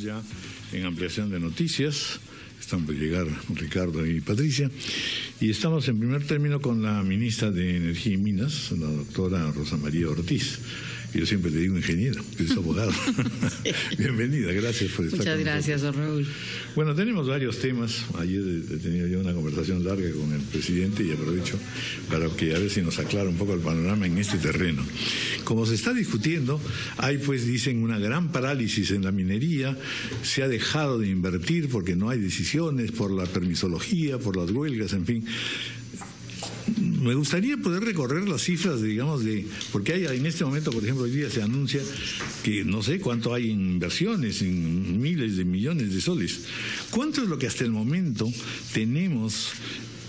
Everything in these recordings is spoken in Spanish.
ya en ampliación de noticias. Están por llegar Ricardo y Patricia. Y estamos en primer término con la ministra de Energía y Minas, la doctora Rosa María Ortiz. Yo siempre le digo ingeniero, que es abogado. Bienvenida, gracias por estar con nosotros. Muchas gracias, don Raúl. Bueno, tenemos varios temas. Ayer he tenido yo una conversación larga con el presidente y aprovecho para que a ver si nos aclara un poco el panorama en este terreno. Como se está discutiendo, hay pues, dicen, una gran parálisis en la minería, se ha dejado de invertir porque no hay decisiones, por la permisología, por las huelgas, en fin. Me gustaría poder recorrer las cifras, digamos, porque hay en este momento, por ejemplo, hoy día se anuncia que no sé cuánto hay en inversiones, en miles de millones de soles. ¿Cuánto es lo que hasta el momento tenemos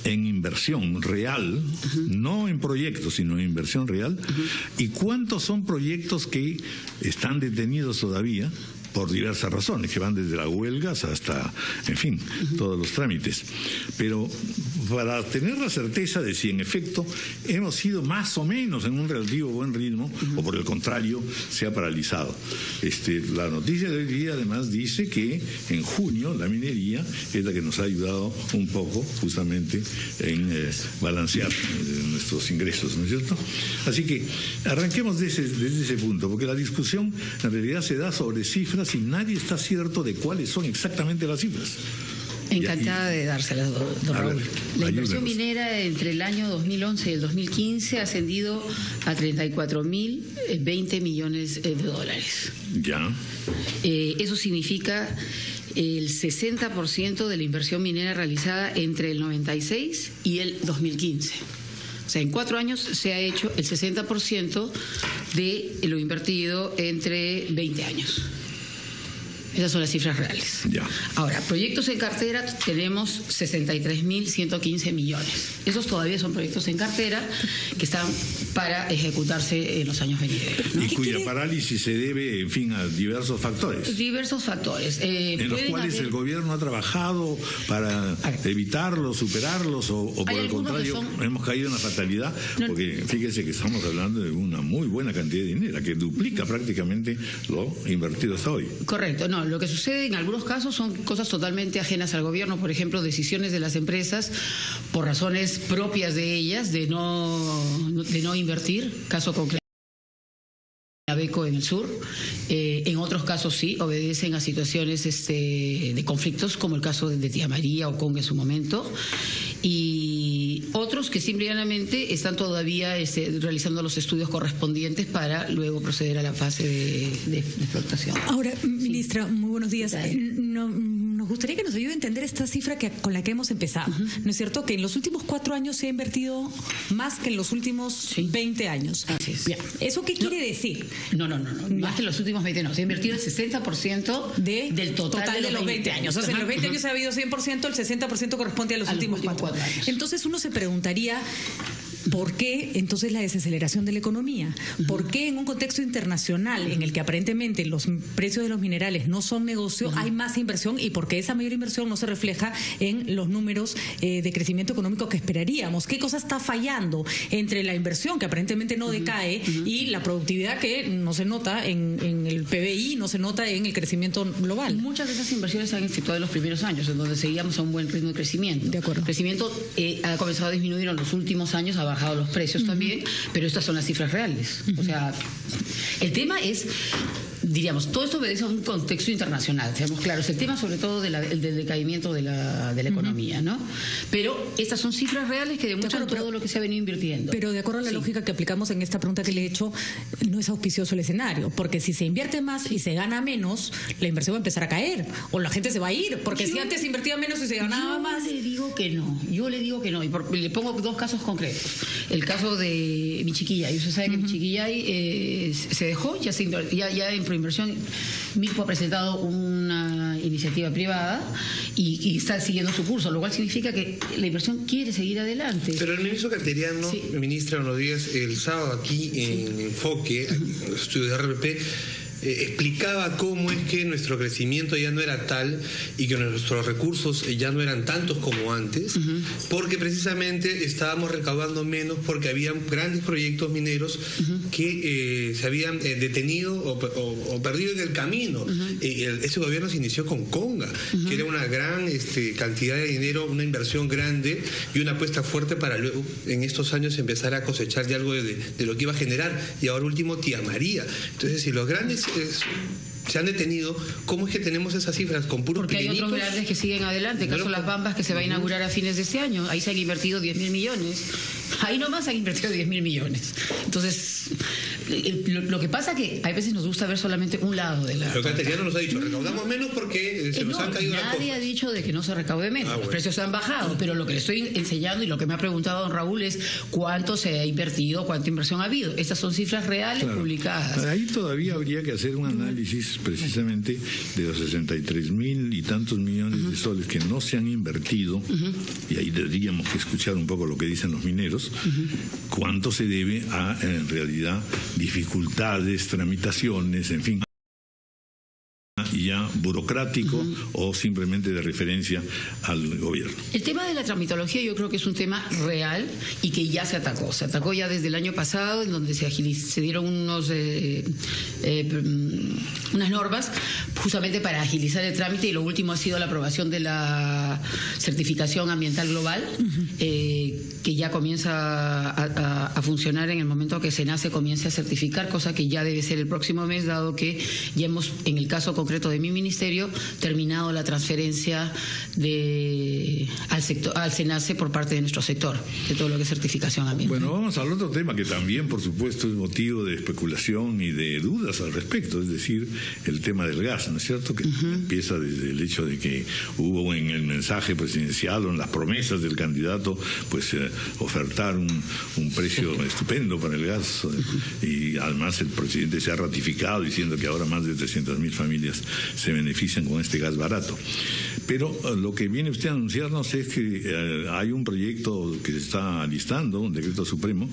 en inversión real, no en proyectos, sino en inversión real? ¿Y cuántos son proyectos que están detenidos todavía? Por diversas razones, que van desde las huelgas hasta, en fin, todos los trámites. Pero para tener la certeza de si en efecto hemos ido más o menos en un relativo buen ritmo, o por el contrario, se ha paralizado. La noticia de hoy día además dice que en junio la minería es la que nos ha ayudado un poco justamente en balancear nuestros ingresos, ¿no es cierto? Así que arranquemos desde ese punto, porque la discusión en realidad se da sobre cifras y nadie está cierto de cuáles son exactamente las cifras. Encantada de dárselas, don Raúl. La inversión minera entre el año 2011 y el 2015 ha ascendido a 34.020 millones de dólares. Ya. Eso significa el 60% de la inversión minera realizada entre el 96 y el 2015. O sea, en 4 años se ha hecho el 60% de lo invertido entre 20 años. Esas son las cifras reales. Ya. Ahora, proyectos en cartera tenemos 63.115 millones. Esos todavía son proyectos en cartera que están para ejecutarse en los años venideros, ¿no? Y cuya parálisis se debe, en fin, a diversos factores. Diversos factores. En los cuales el gobierno ha trabajado para evitarlos, superarlos, o por el contrario, hemos caído en la fatalidad, porque fíjense que estamos hablando de una muy buena cantidad de dinero, que duplica prácticamente lo invertido hasta hoy. Correcto, no. Lo que sucede en algunos casos son cosas totalmente ajenas al gobierno, por ejemplo, decisiones de las empresas por razones propias de ellas de no invertir, caso concreto Abeco en el sur. En otros casos sí, obedecen a situaciones de conflictos, como el caso de Tía María o Conga en su momento, y otros que simplemente están todavía realizando los estudios correspondientes para luego proceder a la fase de explotación. Ahora, ministra, muy buenos días. Nos gustaría que nos ayude a entender esta cifra con la que hemos empezado. ¿No es cierto? Que en los últimos 4 años se ha invertido más que en los últimos 20 años. Así es. Bien. ¿Eso qué quiere decir? No. Más que en los últimos 20 no. Se ha invertido el 60% del total de los 20 años. O sea, en los 20 años ha habido 100%, el 60% corresponde a los últimos 4 años. Entonces uno se preguntaría, ¿por qué entonces la desaceleración de la economía? ¿Por qué en un contexto internacional en el que aparentemente los precios de los minerales no son negocio, hay más inversión, y por qué esa mayor inversión no se refleja en los números de crecimiento económico que esperaríamos? ¿Qué cosa está fallando entre la inversión, que aparentemente no decae, y la productividad que no se nota en el PBI, no se nota en el crecimiento global? Muchas de esas inversiones se han efectuado en los primeros años, en donde seguíamos a un buen ritmo de crecimiento. De acuerdo. El crecimiento ha comenzado a disminuir en los últimos años, ha bajado los precios también, pero estas son las cifras reales. O sea, el tema es, diríamos, todo esto obedece a un contexto internacional, seamos claros. El tema sobre todo del decaimiento de la economía, ¿no? Pero estas son cifras reales que demuestran todo lo que se ha venido invirtiendo. Pero de acuerdo a la lógica que aplicamos en esta pregunta que le he hecho, no es auspicioso el escenario, porque si se invierte más y se gana menos, la inversión va a empezar a caer, o la gente se va a ir, porque si antes se invertía menos y se ganaba más. Yo le digo que no, y le pongo 2 casos concretos. El caso de Michiquillay. Usted sabe que Michiquillay se dejó, ya en proinversión. Milpo ha presentado una iniciativa privada y está siguiendo su curso, lo cual significa que la inversión quiere seguir adelante. Pero el ministro Cateriano, ministra, buenos días, el sábado aquí en Enfoque, en el estudio de RPP, explicaba cómo es que nuestro crecimiento ya no era tal y que nuestros recursos ya no eran tantos como antes, porque precisamente estábamos recaudando menos porque había grandes proyectos mineros que se habían detenido o perdido en el camino. Ese gobierno se inició con Conga, que era una gran cantidad de dinero, una inversión grande y una apuesta fuerte para luego en estos años empezar a cosechar ya algo de lo que iba a generar. Y ahora último, Tía María. Entonces, si los grandes se han detenido, ¿cómo es que tenemos esas cifras con puros porque pequeñitos? Hay otros grandes que siguen adelante, caso Las Bambas, que se va a inaugurar a fines de este año. Ahí se han invertido 10.000 millones. Ahí nomás han invertido 10.000 millones. Entonces, lo que pasa que a veces nos gusta ver solamente un lado de la... Pero Cateriano nos ha dicho, recaudamos menos porque se nos han caído las cosas. Nadie ha dicho de que no se recaude menos. Los precios se han bajado, pero lo que le estoy enseñando y lo que me ha preguntado don Raúl es cuánto se ha invertido, cuánta inversión ha habido. Estas son cifras reales publicadas. Ahí todavía habría que hacer un análisis precisamente de los 63.000 y tantos millones de soles que no se han invertido, y ahí tendríamos que escuchar un poco lo que dicen los mineros, cuánto se debe a, en realidad, dificultades, tramitaciones, en fin, ya burocrático o simplemente de referencia al gobierno. El tema de la tramitología yo creo que es un tema real y que ya se atacó. Se atacó ya desde el año pasado, en donde se dieron unas normas justamente para agilizar el trámite, y lo último ha sido la aprobación de la certificación ambiental global, que ya comienza a funcionar en el momento que SENACE comience a certificar, cosa que ya debe ser el próximo mes, dado que ya hemos, en el caso concreto de mi ministerio, terminado la transferencia al SENACE por parte de nuestro sector, de todo lo que es certificación ambiental. Bueno, vamos al otro tema que también, por supuesto, es motivo de especulación y de dudas al respecto, es decir, el tema del gas, ¿no es cierto? Que empieza desde el hecho de que hubo en el mensaje presidencial o en las promesas del candidato, pues ofertar un precio estupendo para el gas, y además el presidente se ha ratificado diciendo que ahora más de 300.000 familias se benefician con este gas barato. Pero lo que viene usted a anunciarnos es que hay un proyecto que se está listando, un decreto supremo,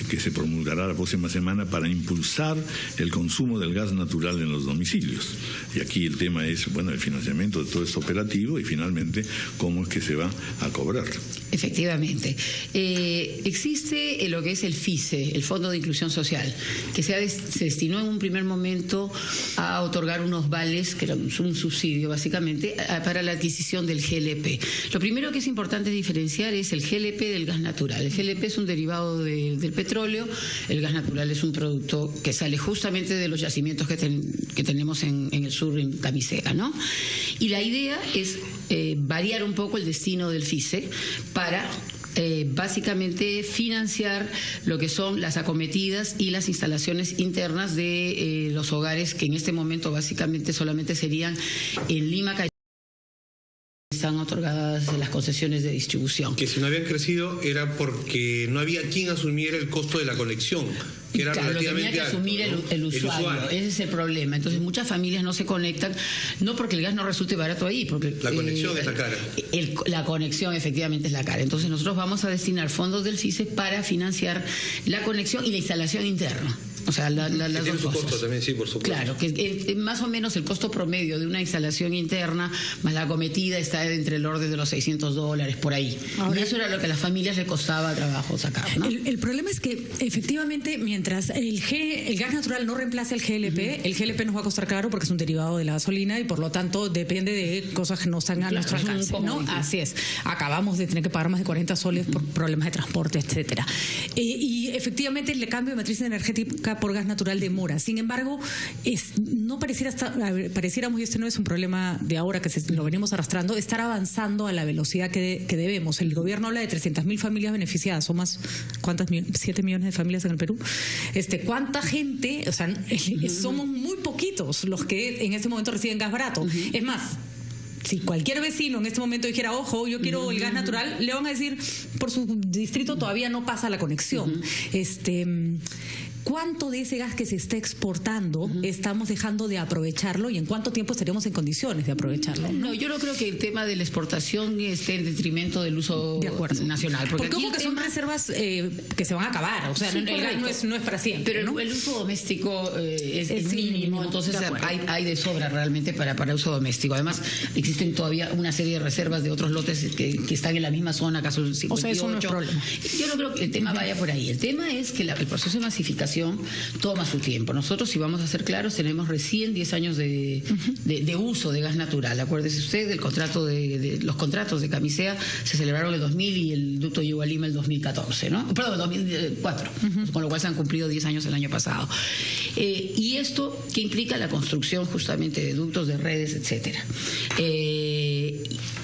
que se promulgará la próxima semana para impulsar el consumo del gas natural en los domicilios. Y aquí el tema es, bueno, el financiamiento de todo este operativo y finalmente cómo es que se va a cobrar. Efectivamente. Existe lo que es el FICE, el Fondo de Inclusión Social, que se destinó en un primer momento a otorgar unos vales, que era un subsidio básicamente, para la adquisición del GLP. Lo primero que es importante diferenciar es el GLP del gas natural. El GLP es un derivado del petróleo, el gas natural es un producto que sale justamente de los yacimientos que tenemos en el sur, en Camisea, ¿no? Y la idea es variar un poco el destino del FICE para básicamente financiar lo que son las acometidas y las instalaciones internas de los hogares, que en este momento básicamente solamente serían en Lima, están otorgadas las concesiones de distribución. Que si no habían crecido era porque no había quien asumiera el costo de la conexión, que era relativamente tenía que asumir el usuario. Ese es el problema. Entonces muchas familias no se conectan, no porque el gas no resulte barato ahí, porque la conexión es la cara. La conexión efectivamente es la cara. Entonces nosotros vamos a destinar fondos del FICE para financiar la conexión y la instalación interna. O sea, las tiene dos su costo también, sí, por supuesto. Claro, que más o menos el costo promedio de una instalación interna más la acometida está entre el orden de los $600, por ahí. Ahora, y eso era lo que a las familias le costaba trabajo sacar, ¿no? El problema es que efectivamente mientras el gas natural no reemplace el GLP, el GLP nos va a costar caro porque es un derivado de la gasolina y por lo tanto depende de cosas que no están a nuestro alcance, ¿no? Así es. Acabamos de tener que pagar más de 40 soles por problemas de transporte, etcétera. Y efectivamente el cambio de matriz energética por gas natural demora. Sin embargo, no pareciéramos, y este no es un problema de ahora que lo venimos arrastrando, estar avanzando a la velocidad que debemos. El gobierno habla de 300.000 familias beneficiadas. ¿Son más? ¿Cuántas? 7 millones de familias en el Perú. ¿Cuánta gente? O sea, somos muy poquitos los que en este momento reciben gas barato. Es más, si cualquier vecino en este momento dijera, ojo, yo quiero el gas natural, le van a decir, por su distrito todavía no pasa la conexión. ¿cuánto de ese gas que se está exportando estamos dejando de aprovecharlo y en cuánto tiempo estaríamos en condiciones de aprovecharlo? No, yo no creo que el tema de la exportación esté en detrimento del uso nacional. Porque ojo que son reservas que se van a acabar, o sea, sí, el gas no es para siempre. Pero ¿no? El uso doméstico es mínimo, entonces hay de sobra realmente para uso doméstico. Además, existen todavía una serie de reservas de otros lotes que están en la misma zona, caso del 58. O sea, eso no es problema. Yo no creo que el tema vaya por ahí. El tema es que el proceso de masificación toma su tiempo. Nosotros, si vamos a ser claros, tenemos recién 10 años de uso de gas natural. Acuérdese usted del contrato los contratos de Camisea se celebraron en el 2000 y el ducto llegó a Lima el 2014, ¿no? Perdón, 2004, con lo cual se han cumplido 10 años el año pasado. Y esto que implica la construcción justamente de ductos, de redes, etcétera.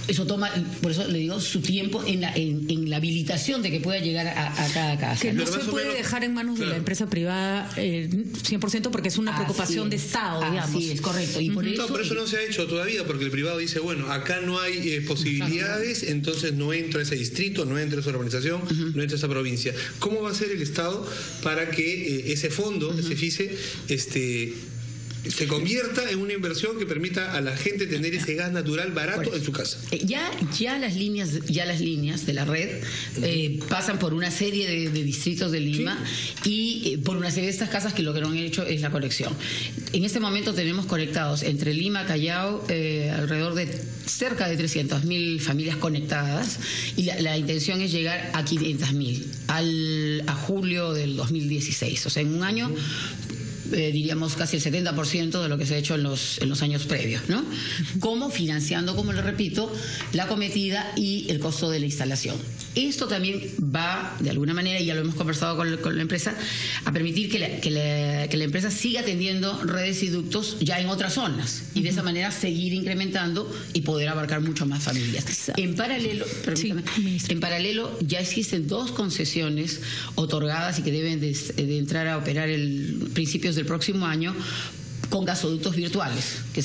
Eso toma, por eso le digo, su tiempo en la habilitación de que pueda llegar a cada casa. Que no se puede dejar en manos de la empresa privada 100% porque es una preocupación de Estado, digamos. Sí, es correcto. Y por eso no se ha hecho todavía, porque el privado dice, bueno, acá no hay posibilidades, entonces no entro a ese distrito, no entro a esa urbanización, no entro a esa provincia. ¿Cómo va a ser el Estado para que ese fondo, ese FICE, se convierta en una inversión que permita a la gente tener ese gas natural barato en su casa? Ya las líneas de la red pasan por una serie de distritos de Lima y por una serie de estas casas que lo que no han hecho es la conexión. En este momento tenemos conectados entre Lima, Callao, alrededor de cerca de 300.000 familias conectadas y la intención es llegar a 500.000 a julio del 2016. O sea, en un año diríamos casi el 70% de lo que se ha hecho en los años previos, ¿no? Como financiando, como le repito, la cometida y el costo de la instalación. Esto también va, de alguna manera, y ya lo hemos conversado con la empresa, a permitir que la empresa siga atendiendo redes y ductos ya en otras zonas y de esa manera seguir incrementando y poder abarcar mucho más familias. En paralelo, ya existen 2 concesiones otorgadas y que deben de entrar a operar principios del próximo año con gasoductos virtuales, que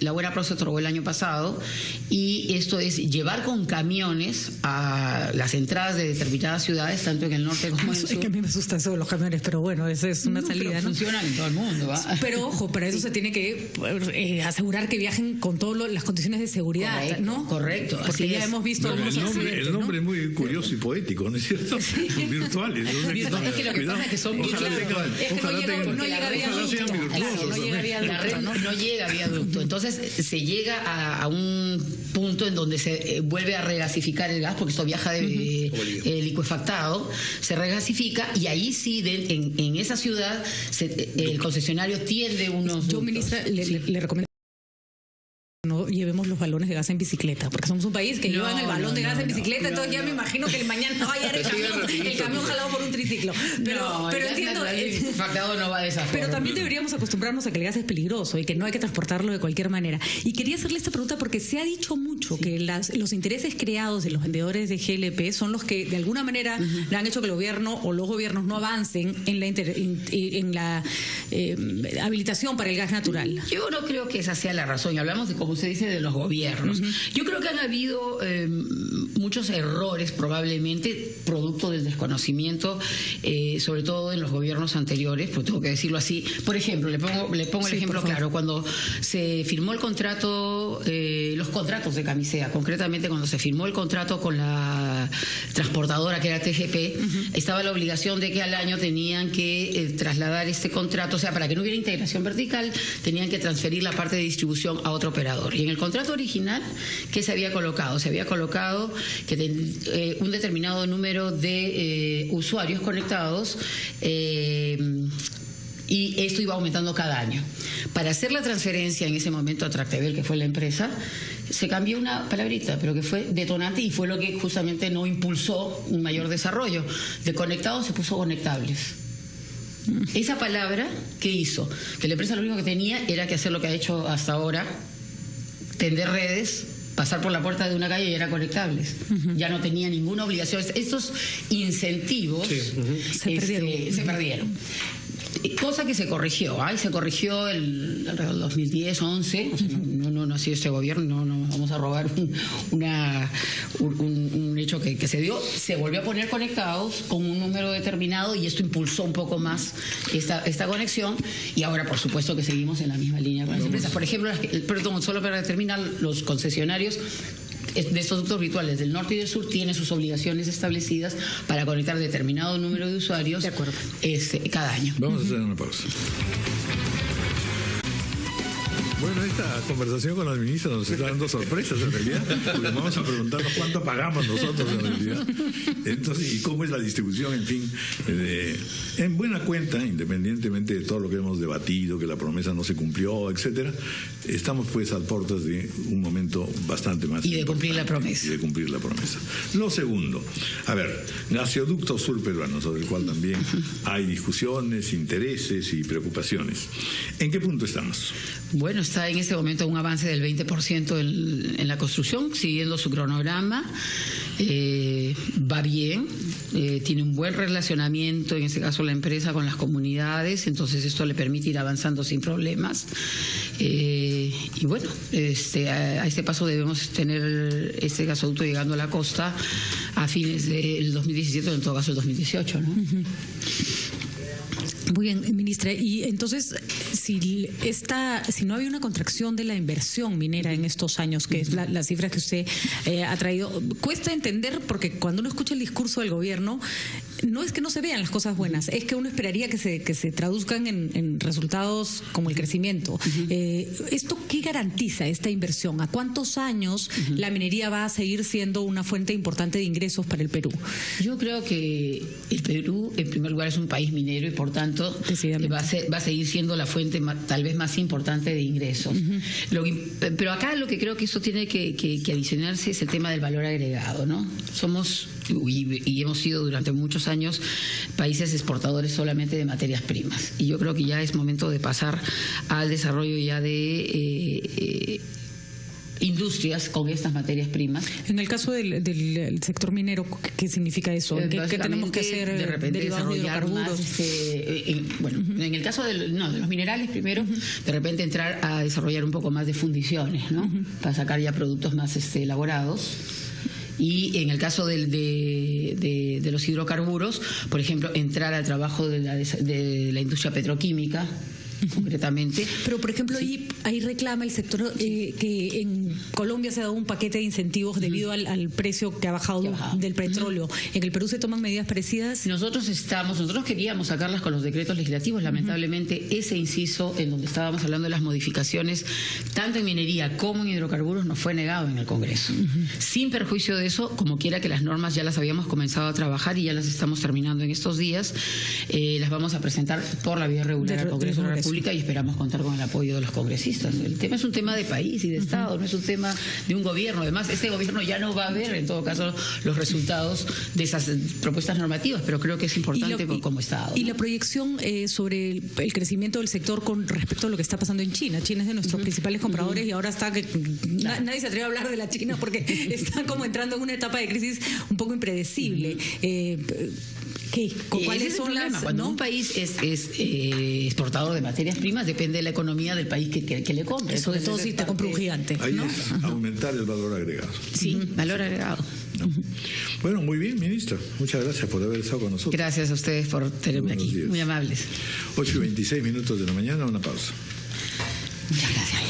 la Buena Pro se otorgó el año pasado, y esto es llevar con camiones a las entradas de determinadas ciudades, tanto en el norte como en el sur. Es que a mí me asusta eso de los camiones, pero bueno, esa es una salida, ¿no? Funcionan en todo el mundo, ¿va? Pero ojo, para eso se tiene que asegurar que viajen con todas las condiciones de seguridad, correcto, ¿no? Correcto. Porque ya hemos visto algunos accidentes, el nombre es muy curioso y poético, ¿no es cierto? Virtuales. Es que lo que pasa es que son no llega viaducto. La red no llega a viaducto. Entonces se llega a un punto en donde se vuelve a regasificar el gas, porque esto viaja licuefactado, se regasifica y ahí sí, en esa ciudad, el concesionario tiende unos... Yo, ministra, le recomiendo no llevemos los balones de gas en bicicleta, porque somos un país que llevan el balón de gas en bicicleta, entonces ya me imagino que el mañana va a llegar el camión jalado por un triciclo. Pero entiendo, no va de esa forma. Pero también deberíamos acostumbrarnos a que el gas es peligroso y que no hay que transportarlo de cualquier manera. Y quería hacerle esta pregunta porque se ha dicho mucho que los intereses creados de los vendedores de GLP son los que de alguna manera le han hecho que el gobierno o los gobiernos no avancen en la habilitación para el gas natural. Yo no creo que esa sea la razón, y hablamos de, como usted dice, de los gobiernos. Yo creo que han habido muchos errores, probablemente producto del desconocimiento, sobre todo en los gobiernos anteriores, pues tengo que decirlo así. Por ejemplo, le pongo el ejemplo claro, cuando se firmó el contrato, los contratos de Camisea, concretamente cuando se firmó el contrato con la transportadora que era TGP, estaba la obligación de que al año tenían que trasladar este contrato, o sea, para que no hubiera integración vertical, tenían que transferir la parte de distribución a otro operador. Y en el contrato original, ¿qué se había colocado? Se había colocado que un determinado número de usuarios conectados y esto iba aumentando cada año. Para hacer la transferencia en ese momento a Tractebel, que fue la empresa, se cambió una palabrita, pero que fue detonante y fue lo que justamente no impulsó un mayor desarrollo. De conectados se puso conectables. Esa palabra, ¿qué hizo? Que la empresa lo único que tenía era que hacer lo que ha hecho hasta ahora, tender redes, pasar por la puerta de una calle y eran conectables. Ya no tenía ninguna obligación. Estos incentivos se perdieron. Cosa que se corrigió, se corrigió alrededor del 2010, 11, o sea, no ha sido este gobierno, no vamos a robar un hecho que se dio, se volvió a poner conectados con un número determinado y esto impulsó un poco más esta conexión, y ahora por supuesto que seguimos en la misma línea con las empresas. Por ejemplo, perdón, solo para terminar, los concesionarios de estos ductos virtuales del norte y del sur tienen sus obligaciones establecidas para conectar determinado número de usuarios cada año. Vamos a hacer una pausa. Bueno, esta conversación con la ministra nos está dando sorpresas en realidad, porque vamos a preguntarnos cuánto pagamos nosotros en realidad. Entonces, y cómo es la distribución, en fin. En buena cuenta, independientemente de todo lo que hemos debatido, que la promesa no se cumplió, etcétera, estamos pues a puertas de un momento bastante más y de cumplir la promesa. Y de cumplir la promesa. Lo segundo, a ver, gasoducto sur peruano, sobre el cual también hay discusiones, intereses y preocupaciones. ¿En qué punto estamos? Bueno, está en este momento un avance del 20% en la construcción, siguiendo su cronograma. Va bien, tiene un buen relacionamiento, en este caso la empresa, con las comunidades, entonces esto le permite ir avanzando sin problemas. Y bueno, a este paso debemos tener este gasoducto llegando a la costa a fines del 2017 o en todo caso el 2018, ¿no? Muy bien, ministra. Y entonces, si no había una contracción de la inversión minera en estos años, que es la cifra que usted ha traído, cuesta entender, porque cuando uno escucha el discurso del gobierno, no es que no se vean las cosas buenas, es que uno esperaría que se traduzcan en resultados como el crecimiento. ¿Esto qué garantiza esta inversión? ¿A cuántos años la minería va a seguir siendo una fuente importante de ingresos para el Perú? Yo creo que el Perú, en primer lugar, es un país minero y por tanto va a seguir siendo la fuente tal vez más importante de ingresos. Pero acá lo que creo que esto tiene que adicionarse es el tema del valor agregado, ¿no? Somos y hemos sido durante muchos años países exportadores solamente de materias primas, y yo creo que ya es momento de pasar al desarrollo ya de industrias con estas materias primas. En el caso del sector minero, ¿qué significa eso? ¿Qué tenemos que hacer? De repente desarrollar más, en el caso de los minerales primero, de repente entrar a desarrollar un poco más de fundiciones, ¿no? Para sacar ya productos más elaborados. Y en el caso de los hidrocarburos, por ejemplo, entrar al trabajo de la industria petroquímica, concretamente. Pero, por ejemplo, ahí reclama el sector que en Colombia se ha dado un paquete de incentivos debido al precio que ha bajado del petróleo. ¿En el Perú se toman medidas parecidas? Nosotros queríamos sacarlas con los decretos legislativos. Lamentablemente, ese inciso en donde estábamos hablando de las modificaciones, tanto en minería como en hidrocarburos, nos fue negado en el Congreso. Sin perjuicio de eso, como quiera que las normas ya las habíamos comenzado a trabajar y ya las estamos terminando en estos días, las vamos a presentar por la vía regular al Congreso de la República y esperamos contar con el apoyo de los congresistas. El tema es un tema de país y de Estado, no es un tema de un gobierno. Además, este gobierno ya no va a ver, en todo caso, los resultados de esas propuestas normativas, pero creo que es importante como Estado, ¿no? Y la proyección sobre el crecimiento del sector con respecto a lo que está pasando en China. China es de nuestros principales compradores y ahora está que nadie se atreve a hablar de la China porque está como entrando en una etapa de crisis un poco impredecible. ¿Cuáles son las...? Cuando un país es exportador de materias primas, depende de la economía del país que le compre. Sobre todo si te compra un gigante. Ahí es aumentar el valor agregado. Sí, valor agregado. Bueno, muy bien, ministra. Muchas gracias por haber estado con nosotros. Gracias a ustedes por tenerme aquí. Muy amables. 8:26 de la mañana, una pausa. Muchas gracias.